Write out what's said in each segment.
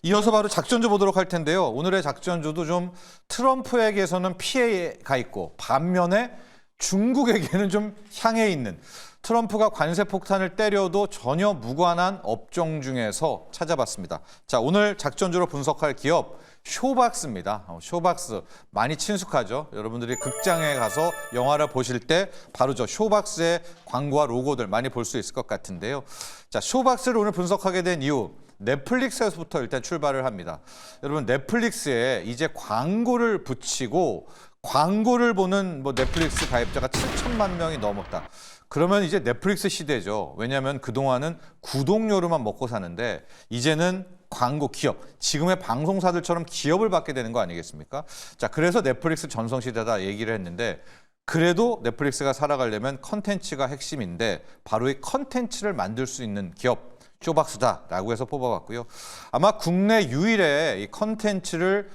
이어서 바로 작전주 보도록 할 텐데요. 오늘의 작전주도 좀 트럼프에게서는 피해가 있고 반면에 중국에게는 좀 향해 있는, 트럼프가 관세 폭탄을 때려도 전혀 무관한 업종 중에서 찾아봤습니다. 자, 오늘 작전주로 분석할 기업 쇼박스입니다. 쇼박스 많이 친숙하죠. 여러분들이 극장에 가서 영화를 보실 때 바로 저 쇼박스의 광고와 로고들 많이 볼 수 있을 것 같은데요. 자, 쇼박스를 오늘 분석하게 된 이유, 넷플릭스에서부터 일단 출발을 합니다. 여러분, 넷플릭스에 이제 광고를 붙이고 광고를 보는 넷플릭스 가입자가 7천만 명이 넘었다. 그러면 이제 넷플릭스 시대죠. 왜냐하면 그동안은 구독료로만 먹고 사는데 이제는 광고, 기업, 지금의 방송사들처럼 기업을 받게 되는 거 아니겠습니까? 자, 그래서 넷플릭스 전성시대다 얘기를 했는데, 그래도 넷플릭스가 살아가려면 컨텐츠가 핵심인데 바로 이 컨텐츠를 만들 수 있는 기업 쇼박스다라고 해서 뽑아봤고요. 아마 국내 유일의 이 컨텐츠를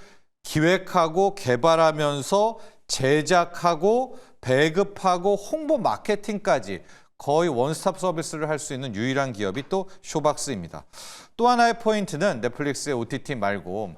기획하고 개발하면서 제작하고 배급하고 홍보 마케팅까지 거의 원스톱 서비스를 할 수 있는 유일한 기업이 또 쇼박스입니다. 또 하나의 포인트는 넷플릭스의 OTT 말고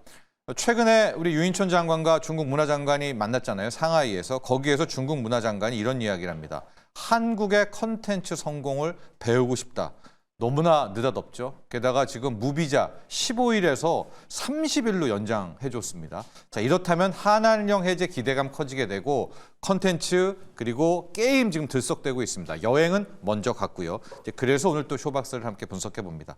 최근에 우리 유인촌 장관과 중국 문화장관이 만났잖아요. 상하이에서. 거기에서 중국 문화장관이 이런 이야기를 합니다. 한국의 컨텐츠 성공을 배우고 싶다. 너무나 느닷없죠. 게다가 지금 무비자 15일에서 30일로 연장해줬습니다. 자, 이렇다면 한한령 해제 기대감 커지게 되고 컨텐츠 그리고 게임 지금 들썩대고 있습니다. 여행은 먼저 갔고요. 그래서 오늘 또 쇼박스를 함께 분석해 봅니다.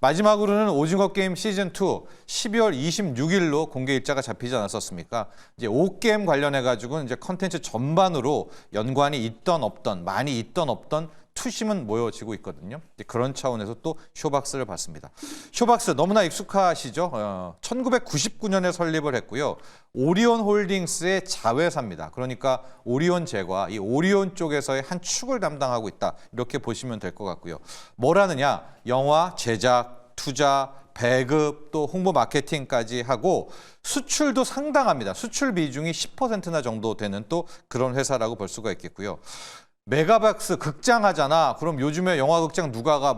마지막으로는 오징어 게임 시즌 2 12월 26일로 공개 일자가 잡히지 않았었습니까? 이제 옷게임 관련해 가지고 이제 컨텐츠 전반으로 연관이 있던 없던, 많이 있던 없던 투심은 모여지고 있거든요. 그런 차원에서 또 쇼박스를 봤습니다. 쇼박스 너무나 익숙하시죠? 1999년에 설립을 했고요. 오리온 홀딩스의 자회사입니다. 그러니까 오리온 제과, 이 오리온 쪽에서의 한 축을 담당하고 있다. 이렇게 보시면 될 것 같고요. 뭘 하느냐? 영화, 제작, 투자, 배급, 또 홍보 마케팅까지 하고 수출도 상당합니다. 수출 비중이 10%나 정도 되는 또 그런 회사라고 볼 수가 있겠고요. 메가박스 극장 하잖아. 그럼 요즘에 영화극장 누가가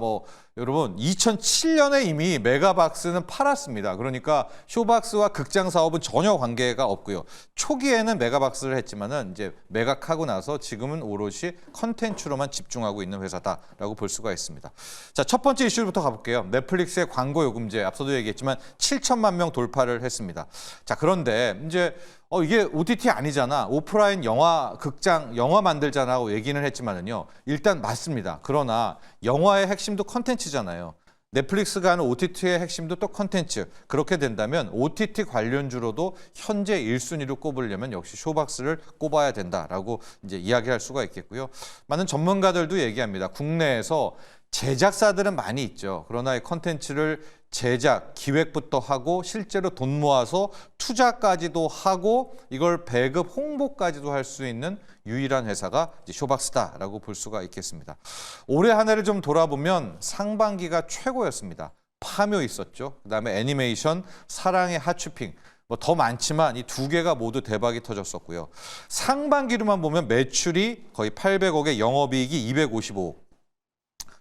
여러분 2007년에 이미 메가박스는 팔았습니다. 그러니까 쇼박스와 극장 사업은 전혀 관계가 없고요. 초기에는 메가박스를 했지만은 이제 매각하고 나서 지금은 오롯이 컨텐츠로만 집중하고 있는 회사다라고 볼 수가 있습니다. 자, 첫 번째 이슈부터 가볼게요. 넷플릭스의 광고 요금제, 앞서도 얘기했지만 7천만 명 돌파를 했습니다. 자, 그런데 이제 이게 OTT 아니잖아. 오프라인 영화, 극장, 영화 만들잖아라고 얘기는 했지만은요. 일단 맞습니다. 그러나 영화의 핵심도 컨텐츠잖아요. 넷플릭스가 하는 OTT의 핵심도 또 컨텐츠. 그렇게 된다면 OTT 관련주로도 현재 1순위로 꼽으려면 역시 쇼박스를 꼽아야 된다라고 이제 이야기할 수가 있겠고요. 많은 전문가들도 얘기합니다. 국내에서 제작사들은 많이 있죠. 그러나 이 컨텐츠를 제작, 기획부터 하고 실제로 돈 모아서 투자까지도 하고 이걸 배급, 홍보까지도 할 수 있는 유일한 회사가 이제 쇼박스다라고 볼 수가 있겠습니다. 올해 한 해를 좀 돌아보면 상반기가 최고였습니다. 파묘 있었죠. 그다음에 애니메이션, 사랑의 하츄핑. 더 많지만 이 두 개가 모두 대박이 터졌었고요. 상반기로만 보면 매출이 거의 800억에 영업이익이 255억.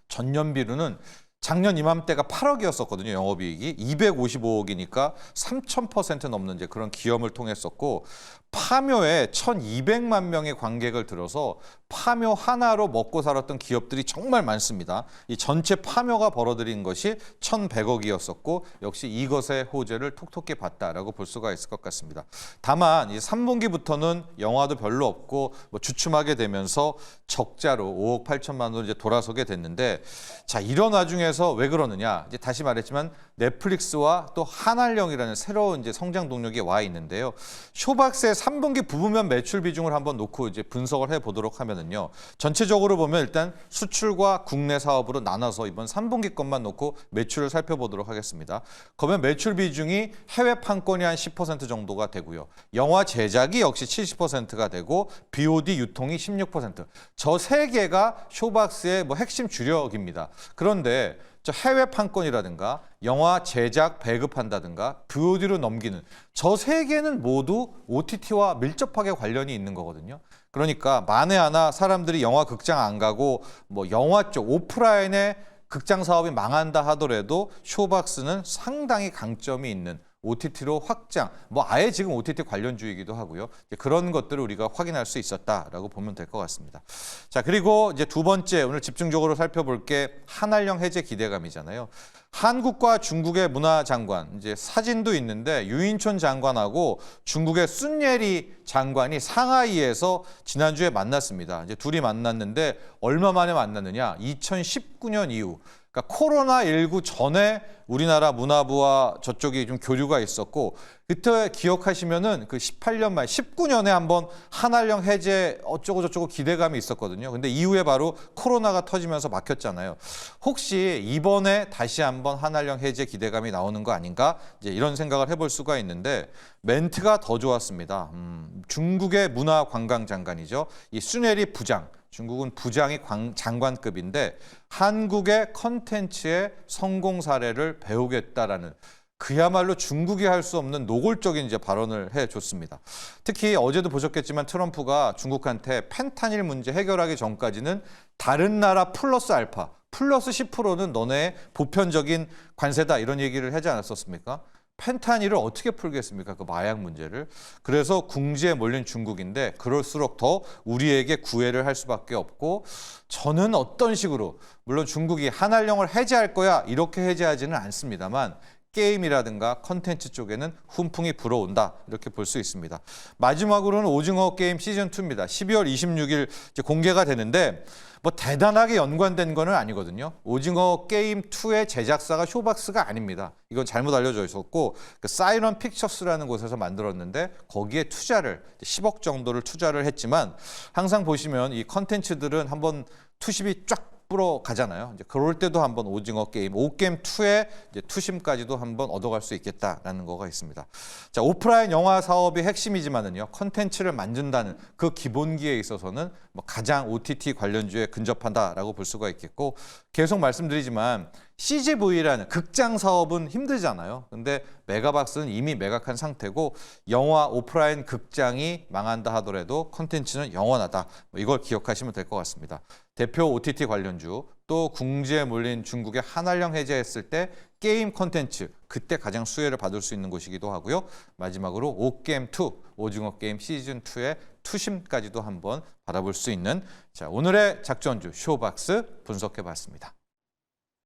전년비로는 작년 이맘때가 8억이었었거든요. 영업이익이 255억이니까 3000% 넘는 이제 그런 기염을 통했었고, 파묘에 1200만 명의 관객을 들어서 파묘 하나로 먹고 살았던 기업들이 정말 많습니다. 이 전체 파묘가 벌어들인 것이 1100억이었었고 역시 이것의 호재를 톡톡히 봤다라고 볼 수가 있을 것 같습니다. 다만 이 3분기부터는 영화도 별로 없고 주춤하게 되면서 적자로 5억 8천만 원으로 이제 돌아서게 됐는데, 자, 이런 와중에서 왜 그러느냐? 이제 다시 말했지만 넷플릭스와 또 한한령이라는 새로운 이제 성장 동력이 와 있는데요. 쇼박스의 3분기 부분면 매출 비중을 한번 놓고 이제 분석을 해 보도록 하면은요. 전체적으로 보면 일단 수출과 국내 사업으로 나눠서 이번 3분기 것만 놓고 매출을 살펴보도록 하겠습니다. 그러면 매출 비중이 해외 판권이 한 10% 정도가 되고요. 영화 제작이 역시 70%가 되고 BOD 유통이 16%. 저 세 개가 쇼박스의 핵심 주력입니다. 그런데 저 해외 판권이라든가 영화 제작 배급한다든가 VOD로 넘기는 저 세 개는 모두 OTT와 밀접하게 관련이 있는 거거든요. 그러니까 만에 하나 사람들이 영화 극장 안 가고 영화 쪽 오프라인에 극장 사업이 망한다 하더라도 쇼박스는 상당히 강점이 있는 OTT로 확장, 뭐 아예 지금 OTT 관련주이기도 하고요. 그런 것들을 우리가 확인할 수 있었다라고 보면 될 것 같습니다. 자, 그리고 이제 두 번째 오늘 집중적으로 살펴볼 게 한알령 해제 기대감이잖아요. 한국과 중국의 문화장관, 이제 사진도 있는데 유인촌 장관하고 중국의 순예리 장관이 상하이에서 지난주에 만났습니다. 이제 둘이 만났는데 얼마 만에 만났느냐? 2019년 이후. 그러니까 코로나19 전에 우리나라 문화부와 저쪽이 좀 교류가 있었고 그때 기억하시면은 그 18년 말 19년에 한번 한알령 해제 어쩌고 저쩌고 기대감이 있었거든요. 근데 이후에 바로 코로나가 터지면서 막혔잖아요. 혹시 이번에 다시 한번 한알령 해제 기대감이 나오는 거 아닌가? 이제 이런 생각을 해볼 수가 있는데 멘트가 더 좋았습니다. 중국의 문화관광장관이죠. 이 순예리 부장. 중국은 부장이 장관급인데 한국의 컨텐츠의 성공 사례를 배우겠다라는 그야말로 중국이 할 수 없는 노골적인 이제 발언을 해줬습니다. 특히 어제도 보셨겠지만 트럼프가 중국한테 펜타닐 문제 해결하기 전까지는 다른 나라 플러스 알파, 플러스 10%는 너네의 보편적인 관세다 이런 얘기를 하지 않았었습니까? 펜타닐을 어떻게 풀겠습니까? 그 마약 문제를. 그래서 궁지에 몰린 중국인데 그럴수록 더 우리에게 구애를 할 수밖에 없고 저는 어떤 식으로 물론 중국이 한알령을 해제할 거야 이렇게 해제하지는 않습니다만 게임이라든가 컨텐츠 쪽에는 훈풍이 불어온다 이렇게 볼 수 있습니다. 마지막으로는 오징어 게임 시즌2입니다. 12월 26일 이제 공개가 되는데 뭐 대단하게 연관된 거는 아니거든요. 오징어 게임 2의 제작사가 쇼박스가 아닙니다. 이건 잘못 알려져 있었고 그 사이런 픽처스라는 곳에서 만들었는데 거기에 투자를 10억 정도를 투자를 했지만 항상 보시면 이 컨텐츠들은 한번 투심이 쫙 불어 가잖아요. 이제 그럴 때도 한번 오징어 게임, 오게임 2의 이제 투심까지도 한번 얻어갈 수 있겠다라는 거가 있습니다. 자, 오프라인 영화 사업이 핵심이지만은요, 컨텐츠를 만든다는 그 기본기에 있어서는 뭐 가장 OTT 관련주에 근접한다라고 볼 수가 있겠고, 계속 말씀드리지만 CGV라는 극장 사업은 힘들잖아요. 근데 메가박스는 이미 매각한 상태고 영화 오프라인 극장이 망한다 하더라도 컨텐츠는 영원하다. 뭐 이걸 기억하시면 될 것 같습니다. 대표 OTT 관련주 또 궁지에 몰린 중국의 한알령 해제했을 때 게임 컨텐츠 그때 가장 수혜를 받을 수 있는 곳이기도 하고요. 마지막으로 오게임2 오징어 게임 시즌2의 투심까지도 한번 바라볼 수 있는 자 오늘의 작전주 쇼박스 분석해봤습니다.